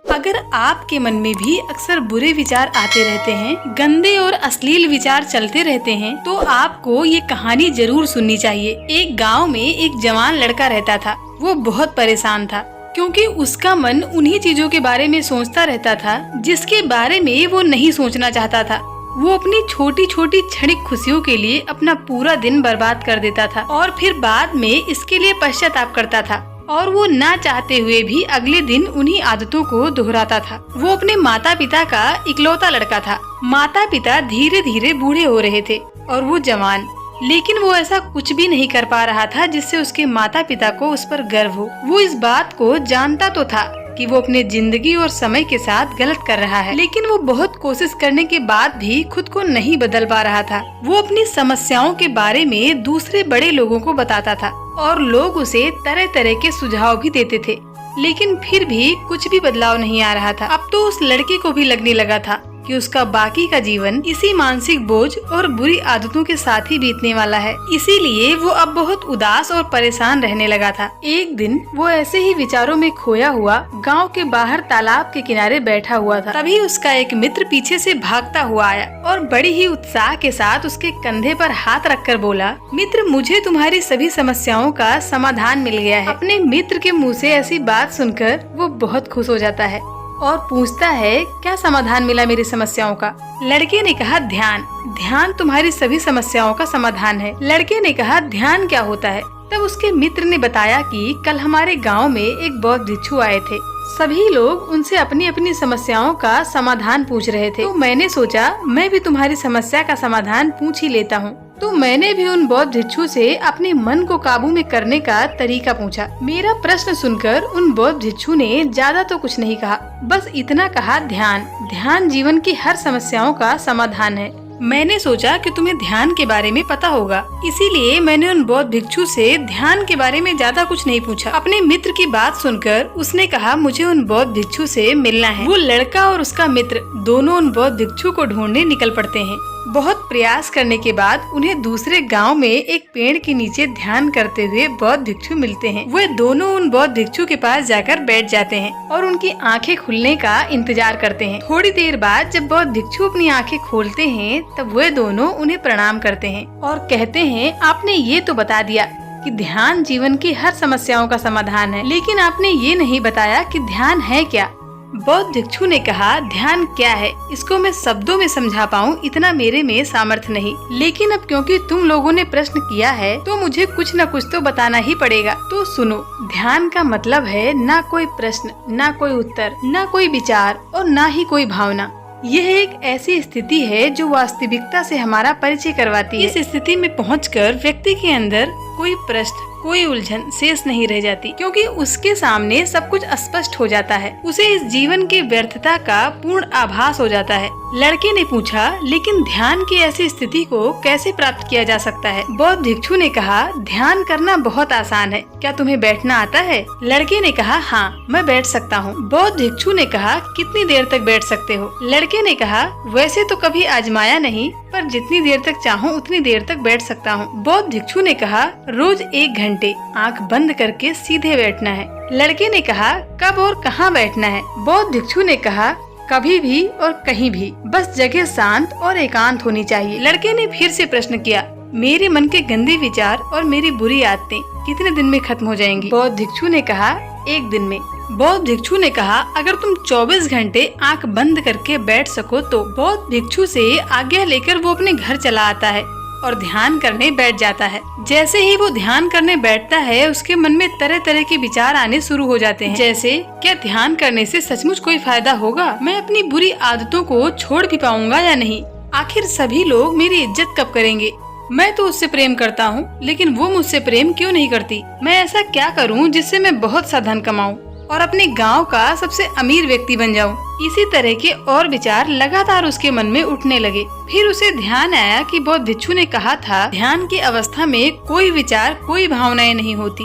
अगर आपके मन में भी अक्सर बुरे विचार आते रहते हैं, गंदे और अश्लील विचार चलते रहते हैं, तो आपको ये कहानी जरूर सुननी चाहिए। एक गांव में एक जवान लड़का रहता था। वो बहुत परेशान था क्योंकि उसका मन उन्हीं चीजों के बारे में सोचता रहता था जिसके बारे में वो नहीं सोचना चाहता था। वो अपनी छोटी छोटी क्षणिक खुशियों के लिए अपना पूरा दिन बर्बाद कर देता था और फिर बाद में इसके लिए पश्चाताप करता था। और वो ना चाहते हुए भी अगले दिन उन्हीं आदतों को दोहराता था। वो अपने माता पिता का इकलौता लड़का था। माता पिता धीरे धीरे बूढ़े हो रहे थे और वो जवान, लेकिन वो ऐसा कुछ भी नहीं कर पा रहा था जिससे उसके माता पिता को उस पर गर्व हो। वो इस बात को जानता तो था कि वो अपने जिंदगी और समय के साथ गलत कर रहा है, लेकिन वो बहुत कोशिश करने के बाद भी खुद को नहीं बदल पा रहा था। वो अपनी समस्याओं के बारे में दूसरे बड़े लोगों को बताता था और लोग उसे तरह तरह के सुझाव भी देते थे, लेकिन फिर भी कुछ भी बदलाव नहीं आ रहा था। अब तो उस लड़के को भी लगने लगा था कि उसका बाकी का जीवन इसी मानसिक बोझ और बुरी आदतों के साथ ही बीतने वाला है। इसीलिए वो अब बहुत उदास और परेशान रहने लगा था। एक दिन वो ऐसे ही विचारों में खोया हुआ गांव के बाहर तालाब के किनारे बैठा हुआ था। तभी उसका एक मित्र पीछे से भागता हुआ आया और बड़ी ही उत्साह के साथ उसके कंधे पर हाथ रखकर बोला, मित्र, मुझे तुम्हारी सभी समस्याओं का समाधान मिल गया है। अपने मित्र के मुँह से ऐसी बात सुनकर वो बहुत खुश हो जाता है और पूछता है, क्या समाधान मिला मेरी समस्याओं का? लड़के ने कहा, ध्यान। ध्यान तुम्हारी सभी समस्याओं का समाधान है। लड़के ने कहा, ध्यान क्या होता है? तब उसके मित्र ने बताया कि कल हमारे गांव में एक बौद्ध भिक्षु आए थे। सभी लोग उनसे अपनी अपनी समस्याओं का समाधान पूछ रहे थे, तो मैंने सोचा मैं भी तुम्हारी समस्या का समाधान पूछ ही लेता हूँ। तो मैंने भी उन बौद्ध भिक्षु से अपने मन को काबू में करने का तरीका पूछा। मेरा प्रश्न सुनकर उन बौद्ध भिक्षु ने ज्यादा तो कुछ नहीं कहा, बस इतना कहा, ध्यान। ध्यान जीवन की हर समस्याओं का समाधान है। मैंने सोचा कि तुम्हें ध्यान के बारे में पता होगा, इसीलिए मैंने उन बौद्ध भिक्षु से ध्यान के बारे में ज्यादा कुछ नहीं पूछा। अपने मित्र की बात सुनकर उसने कहा, मुझे उन बौद्ध भिक्षु से मिलना है। वो लड़का और उसका मित्र दोनों उन बौद्ध भिक्षु को ढूंढने निकल पड़ते हैं। बहुत प्रयास करने के बाद उन्हें दूसरे गांव में एक पेड़ के नीचे ध्यान करते हुए बौद्ध भिक्षु मिलते हैं। वे दोनों उन बौद्ध भिक्षु के पास जाकर बैठ जाते हैं और उनकी आंखें खुलने का इंतजार करते हैं। थोड़ी देर बाद जब बौद्ध भिक्षु अपनी आंखें खोलते हैं तब वे दोनों उन्हें प्रणाम करते हैं और कहते हैं, आपने ये तो बता दिया कि ध्यान जीवन की हर समस्याओं का समाधान है, लेकिन आपने ये नहीं बताया कि ध्यान है क्या? बौद्ध भिक्षु ने कहा, ध्यान क्या है इसको मैं शब्दों में समझा पाऊँ इतना मेरे में सामर्थ्य नहीं, लेकिन अब क्योंकि तुम लोगों ने प्रश्न किया है तो मुझे कुछ न कुछ तो बताना ही पड़ेगा। तो सुनो, ध्यान का मतलब है ना कोई प्रश्न, ना कोई उत्तर, ना कोई विचार और ना ही कोई भावना। यह एक ऐसी स्थिति है जो वास्तविकता से हमारा परिचय करवाती है। इस स्थिति में पहुंचकर व्यक्ति के अंदर कोई प्रश्न, कोई उलझन शेष नहीं रह जाती, क्योंकि उसके सामने सब कुछ स्पष्ट हो जाता है। उसे इस जीवन की व्यर्थता का पूर्ण आभास हो जाता है। लड़के ने पूछा, लेकिन ध्यान की ऐसी स्थिति को कैसे प्राप्त किया जा सकता है? बौद्ध भिक्षु ने कहा, ध्यान करना बहुत आसान है। क्या तुम्हें बैठना आता है? लड़के ने कहा, हाँ, मैं बैठ सकता हूँ। बौद्ध भिक्षु ने कहा, कितनी देर तक बैठ सकते हो? लड़के ने कहा, वैसे तो कभी आजमाया नहीं, पर जितनी देर तक चाहूँ उतनी देर तक बैठ सकता हूँ। बौद्ध भिक्षु ने कहा, रोज 1 घंटे आंख बंद करके सीधे बैठना है। लड़के ने कहा, कब और कहाँ बैठना है? बौद्ध भिक्षु ने कहा, कभी भी और कहीं भी, बस जगह शांत और एकांत होनी चाहिए। लड़के ने फिर से प्रश्न किया, मेरे मन के गंदे विचार और मेरी बुरी आदतें कितने दिन में खत्म हो जाएंगी? बौद्ध भिक्षु ने कहा, 1 दिन में। बौद्ध भिक्षु ने कहा, अगर तुम 24 घंटे आंख बंद करके बैठ सको तो। बौद्ध भिक्षु से आज्ञा लेकर वो अपने घर चला आता है और ध्यान करने बैठ जाता है। जैसे ही वो ध्यान करने बैठता है उसके मन में तरह तरह के विचार आने शुरू हो जाते हैं, जैसे क्या ध्यान करने से सचमुच कोई फायदा होगा? मैं अपनी बुरी आदतों को छोड़ भी पाऊंगा या नहीं? आखिर सभी लोग मेरी इज्जत कब करेंगे? मैं तो उससे प्रेम करता हूँ, लेकिन वो मुझसे प्रेम क्यों नहीं करती? मैं ऐसा क्या करूँ जिससे मैं बहुत सा धन कमाऊँ और अपने गांव का सबसे अमीर व्यक्ति बन जाऊं? इसी तरह के और विचार लगातार उसके मन में उठने लगे। फिर उसे ध्यान आया कि बौद्ध भिक्षु ने कहा था, ध्यान की अवस्था में कोई विचार, कोई भावनाएं नहीं होती।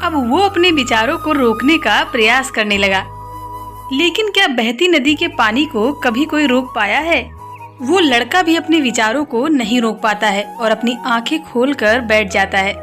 अब वो अपने विचारों को रोकने का प्रयास करने लगा, लेकिन क्या बहती नदी के पानी को कभी कोई रोक पाया है? वो लड़का भी अपने विचारों को नहीं रोक पाता है और अपनी आंखें खोलकर बैठ जाता है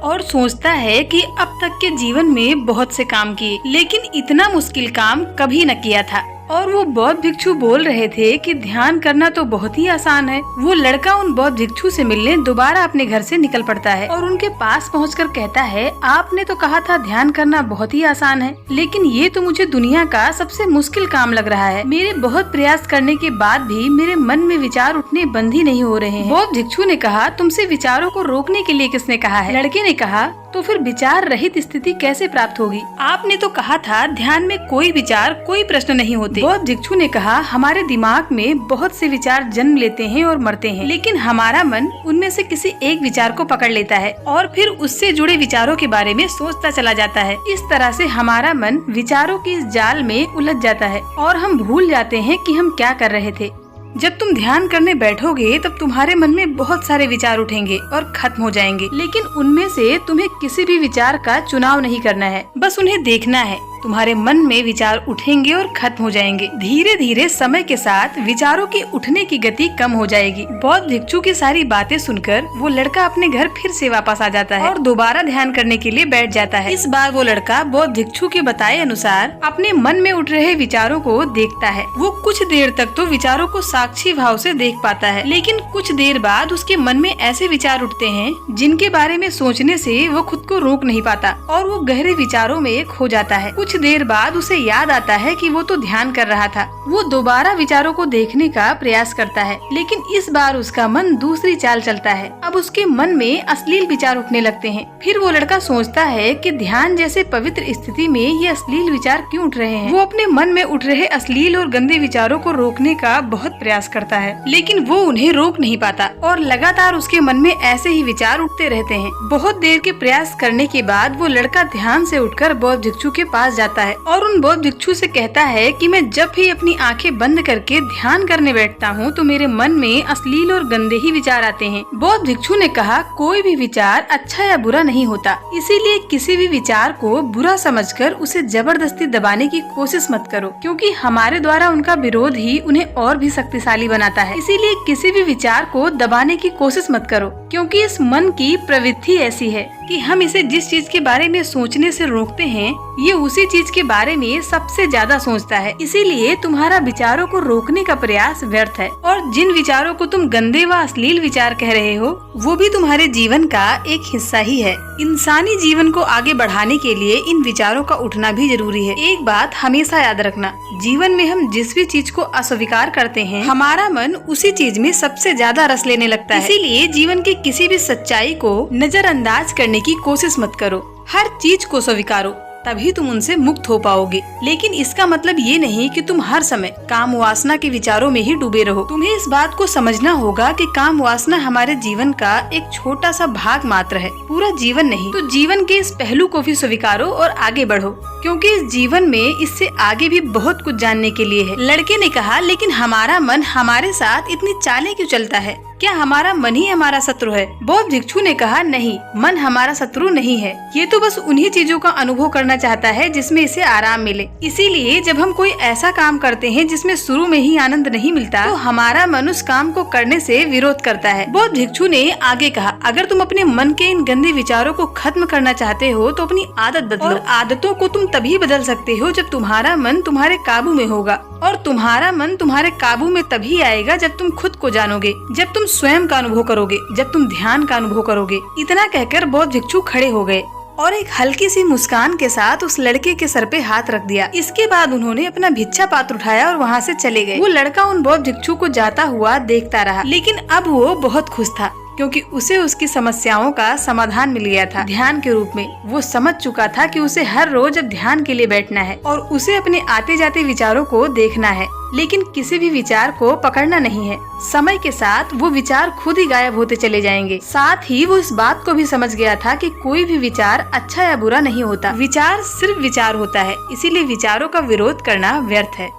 और सोचता है कि अब तक के जीवन में बहुत से काम किए, लेकिन इतना मुश्किल काम कभी न किया था। और वो बौद्ध भिक्षु बोल रहे थे कि ध्यान करना तो बहुत ही आसान है। वो लड़का उन बौद्ध भिक्षु से मिलने दोबारा अपने घर से निकल पड़ता है और उनके पास पहुंचकर कहता है, आपने तो कहा था ध्यान करना बहुत ही आसान है, लेकिन ये तो मुझे दुनिया का सबसे मुश्किल काम लग रहा है। मेरे बहुत प्रयास करने के बाद भी मेरे मन में विचार उठने बंद ही नहीं हो रहे हैं। बौद्ध भिक्षु ने कहा, तुमसे विचारों को रोकने के लिए किसने कहा है? लड़के ने कहा, तो फिर विचार रहित स्थिति कैसे प्राप्त होगी? आपने तो कहा था ध्यान में कोई विचार, कोई प्रश्न नहीं होते। बौद्ध भिक्षु ने कहा, हमारे दिमाग में बहुत से विचार जन्म लेते हैं और मरते हैं, लेकिन हमारा मन उनमें से किसी एक विचार को पकड़ लेता है और फिर उससे जुड़े विचारों के बारे में सोचता चला जाता है। इस तरह से हमारा मन विचारों के इस जाल में उलझ जाता है और हम भूल जाते हैं कि हम क्या कर रहे थे। जब तुम ध्यान करने बैठोगे तब तुम्हारे मन में बहुत सारे विचार उठेंगे और खत्म हो जाएंगे, लेकिन उनमें से तुम्हें किसी भी विचार का चुनाव नहीं करना है, बस उन्हें देखना है। तुम्हारे मन में विचार उठेंगे और खत्म हो जाएंगे। धीरे धीरे समय के साथ विचारों की उठने की गति कम हो जाएगी। बौद्ध भिक्षु की सारी बातें सुनकर वो लड़का अपने घर फिर से वापस आ जाता है और दोबारा ध्यान करने के लिए बैठ जाता है। इस बार वो लड़का बौद्ध भिक्षु के बताए अनुसार अपने मन में उठ रहे विचारों को देखता है। वो कुछ देर तक तो विचारों को साक्षी भाव से देख पाता है, लेकिन कुछ देर बाद उसके मन में ऐसे विचार उठते हैं जिनके बारे में सोचने से वो खुद को रोक नहीं पाता और वो गहरे विचारों में खो जाता है। कुछ देर बाद उसे याद आता है कि वो तो ध्यान कर रहा था। वो दोबारा विचारों को देखने का प्रयास करता है, लेकिन इस बार उसका मन दूसरी चाल चलता है। अब उसके मन में अश्लील विचार उठने लगते हैं। फिर वो लड़का सोचता है कि ध्यान जैसे पवित्र स्थिति में ये अश्लील विचार क्यों उठ रहे हैं। वो अपने मन में उठ रहे अश्लील और गंदे विचारों को रोकने का बहुत प्रयास करता है, लेकिन वो उन्हें रोक नहीं पाता और लगातार उसके मन में ऐसे ही विचार उठते रहते हैं। बहुत देर के प्रयास करने के बाद वो लड़का ध्यान से उठकर बौद्ध भिक्षु के पास जाता है और उन बौद्ध भिक्षु से कहता है कि मैं जब भी अपनी आंखें बंद करके ध्यान करने बैठता हूँ तो मेरे मन में अश्लील और गंदे ही विचार आते हैं। बौद्ध भिक्षु ने कहा, कोई भी विचार अच्छा या बुरा नहीं होता, इसीलिए किसी भी विचार को बुरा समझकर उसे जबरदस्ती दबाने की कोशिश मत करो, क्योंकि हमारे द्वारा उनका विरोध ही उन्हें और भी शक्तिशाली बनाता है। इसीलिए किसी भी विचार को दबाने की कोशिश मत करो, क्योंकि इस मन की प्रवृत्ति ऐसी है कि हम इसे जिस चीज के बारे में सोचने से रोकते हैं, ये उसी चीज के बारे में सबसे ज्यादा सोचता है। इसीलिए तुम्हारा विचारों को रोकने का प्रयास व्यर्थ है और जिन विचारों को तुम गंदे व अश्लील विचार कह रहे हो वो भी तुम्हारे जीवन का एक हिस्सा ही है। इंसानी जीवन को आगे बढ़ाने के लिए इन विचारों का उठना भी जरूरी है। एक बात हमेशा याद रखना, जीवन में हम जिस भी चीज को अस्वीकार करते हैं, हमारा मन उसी चीज में सबसे ज्यादा रस लेने लगता है। इसीलिए जीवन की किसी भी सच्चाई को नजरअंदाज करने की कोशिश मत करो। हर चीज को स्वीकारो, तभी तुम उनसे मुक्त हो पाओगे। लेकिन इसका मतलब ये नहीं कि तुम हर समय काम वासना के विचारों में ही डूबे रहो। तुम्हें इस बात को समझना होगा कि काम वासना हमारे जीवन का एक छोटा सा भाग मात्र है, पूरा जीवन नहीं। तो जीवन के इस पहलू को भी स्वीकारो और आगे बढ़ो, क्योंकि इस जीवन में इससे आगे भी बहुत कुछ जानने के लिए है। लड़के ने कहा, लेकिन हमारा मन हमारे साथ इतनी चालें क्यों चलता है? क्या हमारा मन ही हमारा शत्रु है? बौद्ध भिक्षु ने कहा, नहीं, मन हमारा शत्रु नहीं है। ये तो बस उन्हीं चीजों का अनुभव करना चाहता है जिसमें इसे आराम मिले। इसीलिए जब हम कोई ऐसा काम करते हैं जिसमें शुरू में ही आनंद नहीं मिलता, तो हमारा मन उस काम को करने से विरोध करता है। बौद्ध भिक्षु ने आगे कहा, अगर तुम अपने मन के इन गंदे विचारों को खत्म करना चाहते हो तो अपनी आदत बदलो। और आदतों को तुम तभी बदल सकते हो जब तुम्हारा मन तुम्हारे काबू में होगा, और तुम्हारा मन तुम्हारे काबू में तभी आएगा जब तुम खुद को जानोगे, जब तुम स्वयं का अनुभव करोगे, जब तुम ध्यान का अनुभव करोगे। इतना कहकर बौद्ध भिक्षु खड़े हो गए और एक हल्की सी मुस्कान के साथ उस लड़के के सर पे हाथ रख दिया। इसके बाद उन्होंने अपना भिक्षा पात्र उठाया और वहाँ से चले गए। वो लड़का उन बौद्ध भिक्षु को जाता हुआ देखता रहा, लेकिन अब वो बहुत खुश था, क्योंकि उसे उसकी समस्याओं का समाधान मिल गया था ध्यान के रूप में। वो समझ चुका था कि उसे हर रोज अब ध्यान के लिए बैठना है और उसे अपने आते जाते विचारों को देखना है, लेकिन किसी भी विचार को पकड़ना नहीं है। समय के साथ वो विचार खुद ही गायब होते चले जाएंगे। साथ ही वो इस बात को भी समझ गया था कि कोई भी विचार अच्छा या बुरा नहीं होता, विचार सिर्फ विचार होता है। इसीलिए विचारों का विरोध करना व्यर्थ है।